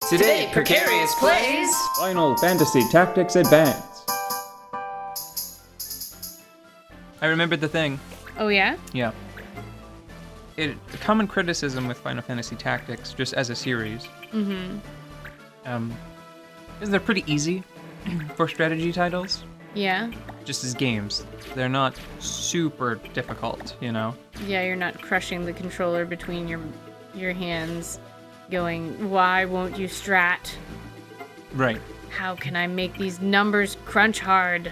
Today, Precarious plays Final Fantasy Tactics Advance. I remembered the thing. Oh yeah? Yeah. A common criticism with Final Fantasy Tactics, just as a series, is they're pretty easy for strategy titles, Yeah? just as games. They're not super difficult, you know? Yeah, you're not crushing the controller between your hands, going, why won't you strat? Right. How can I make these numbers crunch hard?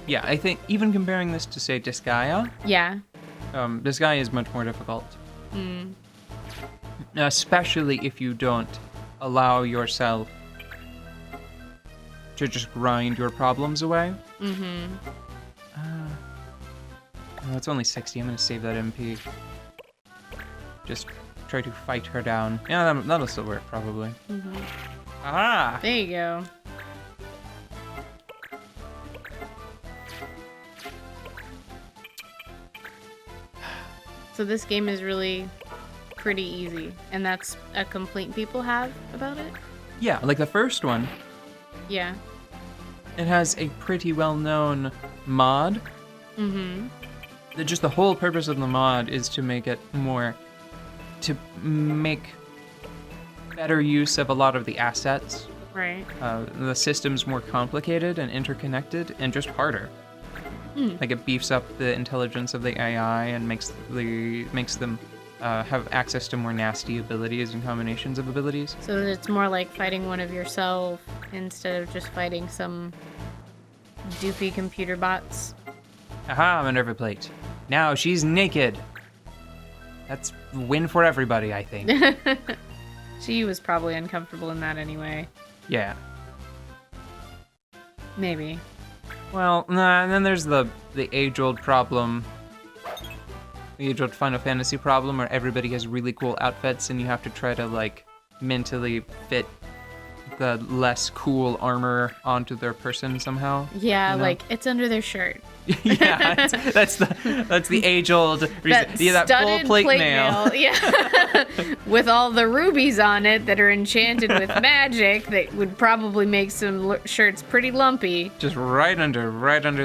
Yeah, I think even comparing this to, say, Disgaea, Yeah. Disgaea is much more difficult. Especially if you don't allow yourself to just grind your problems away. Oh, it's only 60. I'm gonna save that MP. Just try to fight her down. Yeah, that'll still work, probably. Ah! There you go. So this game is really pretty easy, and that's a complaint people have about it? Yeah, like the first one, Yeah. it has a pretty well-known mod. Just the whole purpose of the mod is to make it to make better use of a lot of the assets. Right. The system's more complicated and interconnected and just harder. Like it beefs up the intelligence of the AI and makes them have access to more nasty abilities and combinations of abilities. So that it's more like fighting one of yourself instead of just fighting some doofy computer bots. Aha, Minerva plate. Now she's naked. That's a win for everybody, I think. She was probably uncomfortable in that anyway. Yeah. Maybe. Well, nah, and then there's the age-old problem. The age-old Final Fantasy problem where everybody has really cool outfits and you have to try to, like, mentally fit the less cool armor onto their person somehow. Yeah, you know? like, it's under their shirt. Yeah, that's the age-old reason. That that full studded plate mail. mail. Yeah. With all the rubies on it that are enchanted with magic that would probably make some shirts pretty lumpy. Just right under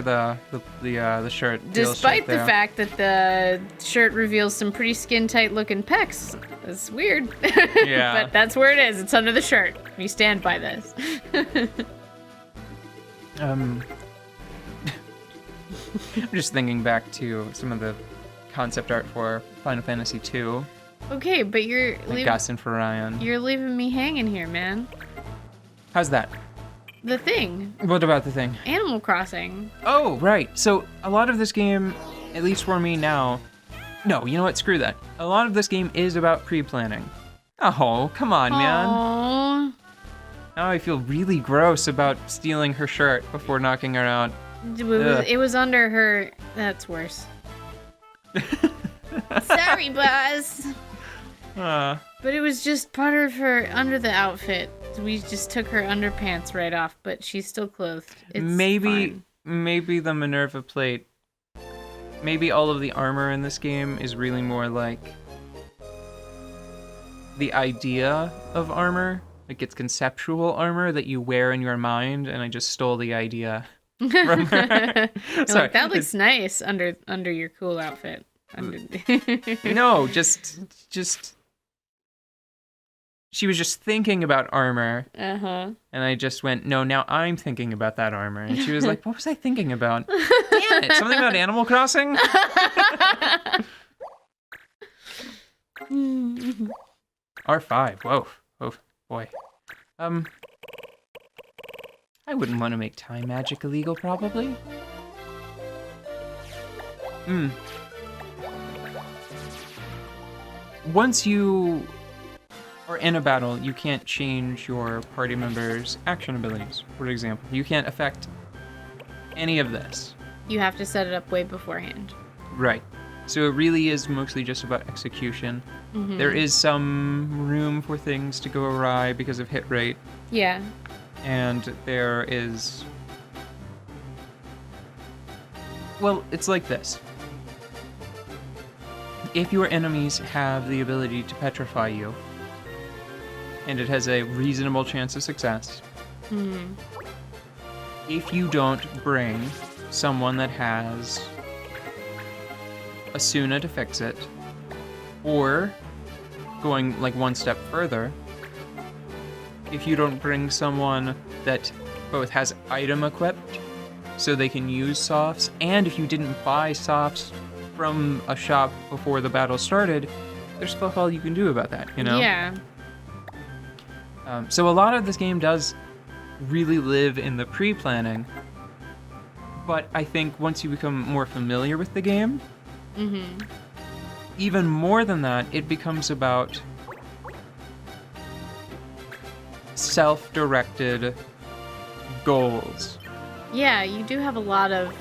the shirt. Despite the fact that the shirt reveals some pretty skin-tight looking pecs. That's weird. Yeah. But that's where it is. It's under the shirt. We stand by this. I'm just thinking back to some of the concept art for Final Fantasy II, Okay, but like Gus and Forion. you're leaving me hanging here, man. How's that? The thing. What about the thing? Animal Crossing. Oh, right. So a lot of this game, at least for me now, no, you know what? Screw that. A lot of this game is about pre-planning. Oh, come on, man. Aww. Now I feel really gross about stealing her shirt before knocking her out. It was under her. That's worse. Sorry, boss. But it was just part of her under the outfit. We just took her underpants right off, but she's still clothed. It's fine. Maybe the Minerva plate. Maybe all of the armor in this game is really more like the idea of armor. Like it's conceptual armor that you wear in your mind, and I just stole the idea from her. Sorry. Like, that looks nice under your cool outfit. No, just she was just thinking about armor. And I just went, no, now I'm thinking about that armor. And she was like, what was I thinking about? Damn it, something about Animal Crossing? R5, whoa, oh boy. I wouldn't want to make time magic illegal, probably. Once you are in a battle, you can't change your party members' action abilities, for example. You can't affect any of this. You have to set it up way beforehand. Right. So it really is mostly just about execution. There is some room for things to go awry because of hit rate. Yeah. And there is... Well, it's like this. If your enemies have the ability to petrify you, and it has a reasonable chance of success. If you don't bring someone that has Asuna to fix it, or going like one step further, if you don't bring someone that both has item equipped so they can use softs, and if you didn't buy softs from a shop before the battle started, there's fuck all you can do about that, you know? Yeah. So a lot of this game does really live in the pre-planning, but I think once you become more familiar with the game, even more than that, it becomes about self-directed goals. Yeah, you do have a lot of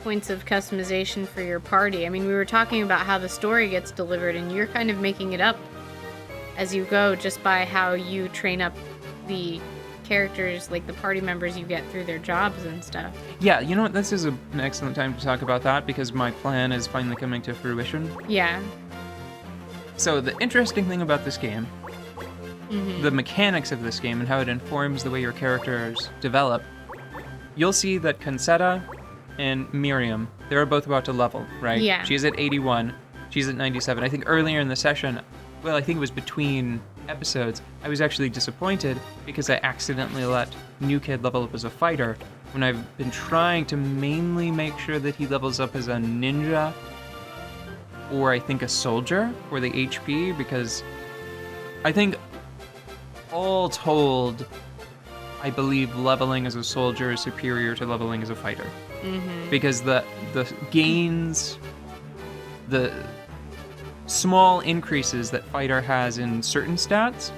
points of customization for your party. I mean, we were talking about how the story gets delivered, and you're kind of making it up as you go just by how you train up the characters, like the party members you get through their jobs and stuff. Yeah, you know what? This is an excellent time to talk about that because my plan is finally coming to fruition. Yeah. So the interesting thing about this game, the mechanics of this game and how it informs the way your characters develop, you'll see that Concetta and Miriam, they're both about to level, right? Yeah. She's at 81, she's at 97. I think earlier in the session, well, I think it was between episodes, I was actually disappointed because I accidentally let New Kid level up as a fighter when I've been trying to mainly make sure that he levels up as a ninja or I think a soldier for the HP, because I think all told, I believe leveling as a soldier is superior to leveling as a fighter. Because the gains, the small increases that fighter has in certain stats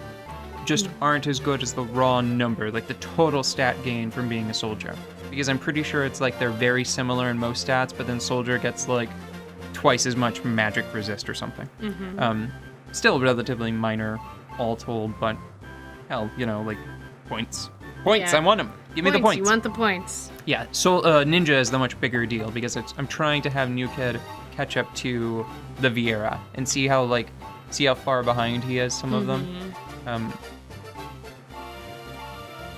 just aren't as good as the raw number, like the total stat gain from being a soldier. Because I'm pretty sure it's like they're very similar in most stats, but then soldier gets like twice as much magic resist or something. Still relatively minor all told, but hell, you know, like points. Points, Yeah. I want them. Give me the points. You want the points. Yeah, so Ninja is the much bigger deal because I'm trying to have New Kid catch up to the Viera and see how far behind he is, some of them.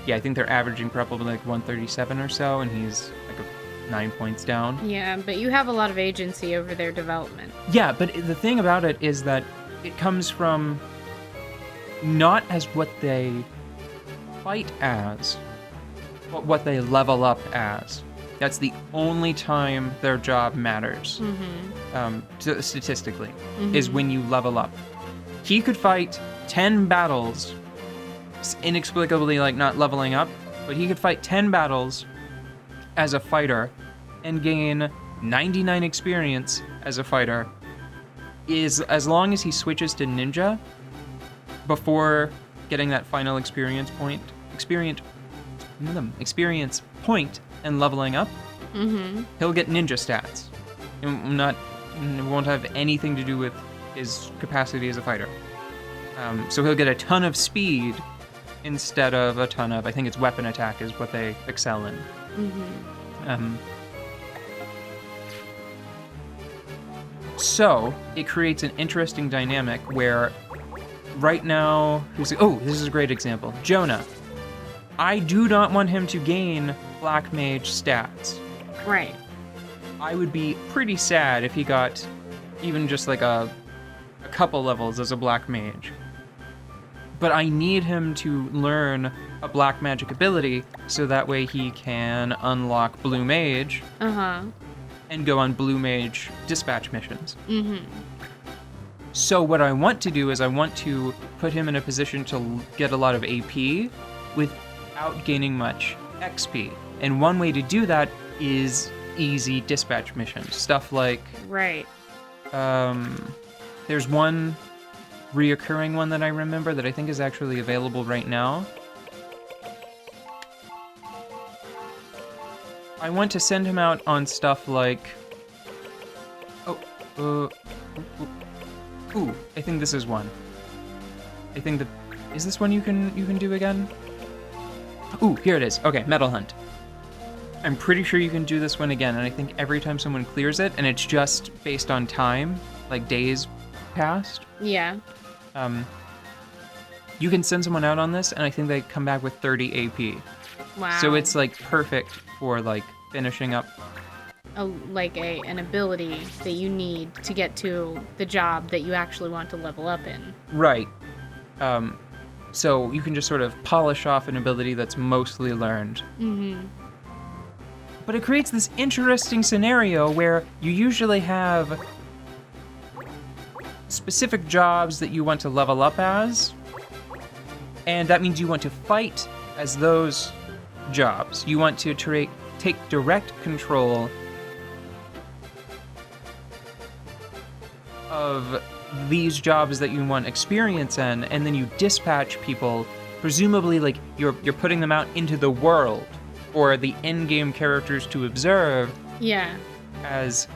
Yeah, I think they're averaging probably like 137 or so, and he's like 9 points down. Yeah, but you have a lot of agency over their development. Yeah, but the thing about it is that it comes from not as what they fight as, but what they level up as. That's the only time their job matters, statistically, is when you level up. He could fight 10 battles, inexplicably like not leveling up, but he could fight 10 battles as a fighter and gain 99 experience as a fighter, is as long as he switches to ninja before getting that final experience point and leveling up, he'll get ninja stats. It won't have anything to do with his capacity as a fighter. So he'll get a ton of speed instead of a ton of, I think it's weapon attack is what they excel in. So it creates an interesting dynamic where right now, this is a great example. Jonah. I do not want him to gain Black Mage stats. Right. I would be pretty sad if he got even just like a couple levels as a Black Mage. But I need him to learn a Black Magic ability so that way he can unlock Blue Mage and go on Blue Mage dispatch missions. So what I want to do is I want to put him in a position to get a lot of AP without gaining much XP. And one way to do that is easy dispatch missions. Stuff like... Right. There's one reoccurring one that I remember that I think is actually available right now. I want to send him out on stuff like... Ooh, I think this is one. I think that... Is this one you can do again? Ooh, here it is. Okay, Metal Hunt. I'm pretty sure you can do this one again, and I think every time someone clears it, and it's just based on time, like days past. Yeah. You can send someone out on this, and I think they come back with 30 AP. Wow. So it's like perfect for like finishing up. An ability that you need to get to the job that you actually want to level up in. Right. So you can just sort of polish off an ability that's mostly learned. Mm-hmm. But it creates this interesting scenario where you usually have specific jobs that you want to level up as, and that means you want to fight as those jobs. You want to take direct control of these jobs that you want experience in, and then you dispatch people, presumably like you're putting them out into the world for the in-game characters to observe. Yeah. As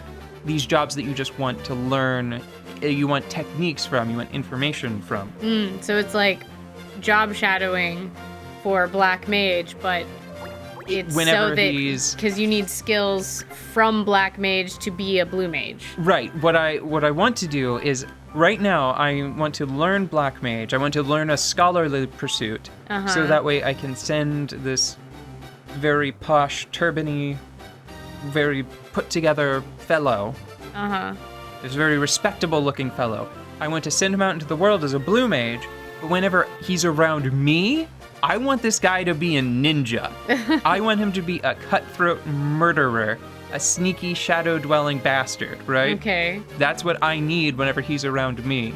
these jobs that you just want to learn, you want techniques from, you want information from. So it's like job shadowing for Black Mage, but it's Whenever so that because you need skills from Black Mage to be a Blue Mage. Right. What I want to do is right now I want to learn Black Mage. I want to learn a scholarly pursuit, so that way I can send this very posh, turbany, very put together fellow. This very respectable looking fellow. I want to send him out into the world as a Blue Mage, but whenever he's around me, I want this guy to be a ninja. I want him to be a cutthroat murderer, a sneaky shadow-dwelling bastard, right? Okay. That's what I need whenever he's around me.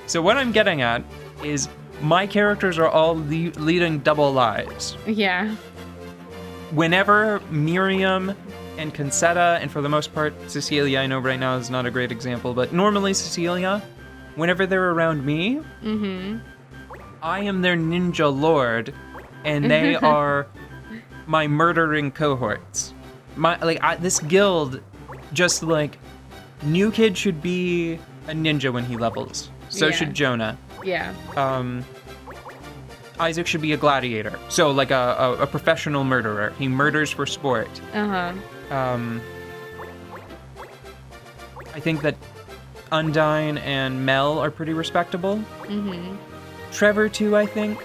So what I'm getting at is my characters are all leading double lives. Yeah. Whenever Miriam and Concetta, and for the most part Cecilia, I know right now is not a great example, but normally Cecilia, whenever they're around me, I am their ninja lord, and they are my murdering cohorts. This guild, just like, new kid should be a ninja when he levels. So should Jonah. Yeah. Isaac should be a gladiator. So like a professional murderer. He murders for sport. I think that Undyne and Mel are pretty respectable. Trevor too, I think.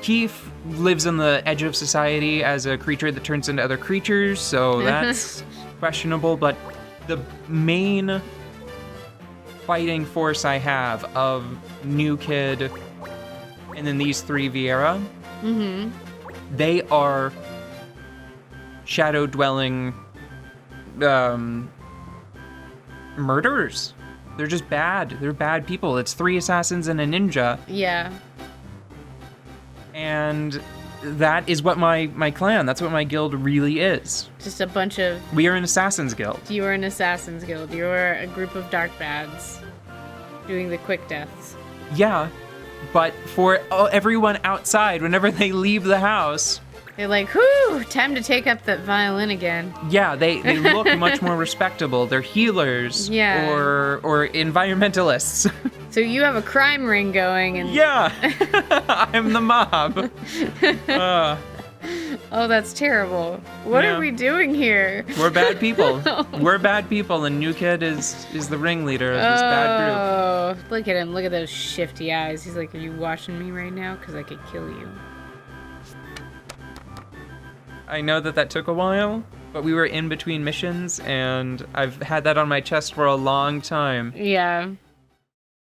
Keith lives on the edge of society as a creature that turns into other creatures, so that's questionable, but the main fighting force I have of New Kid and then these three Viera, they are shadow-dwelling murderers. They're just bad. They're bad people. It's 3 assassins and a ninja. Yeah. And that is what my clan, that's what my guild really is. Just a bunch of... We are an assassins guild. You are an assassins guild. You are a group of dark bads doing the quick deaths. Yeah, but for everyone outside, whenever they leave the house... They're like, whew, time to take up that violin again. Yeah, they look much more respectable. They're healers or environmentalists. So you have a crime ring going and... Yeah, I'm the mob. Oh, that's terrible. What are we doing here? We're bad people. We're bad people, and New Kid is the ringleader of this bad group. Oh, look at him. Look at those shifty eyes. He's like, are you watching me right now? Because I could kill you. I know that took a while, but we were in between missions, and I've had that on my chest for a long time. Yeah.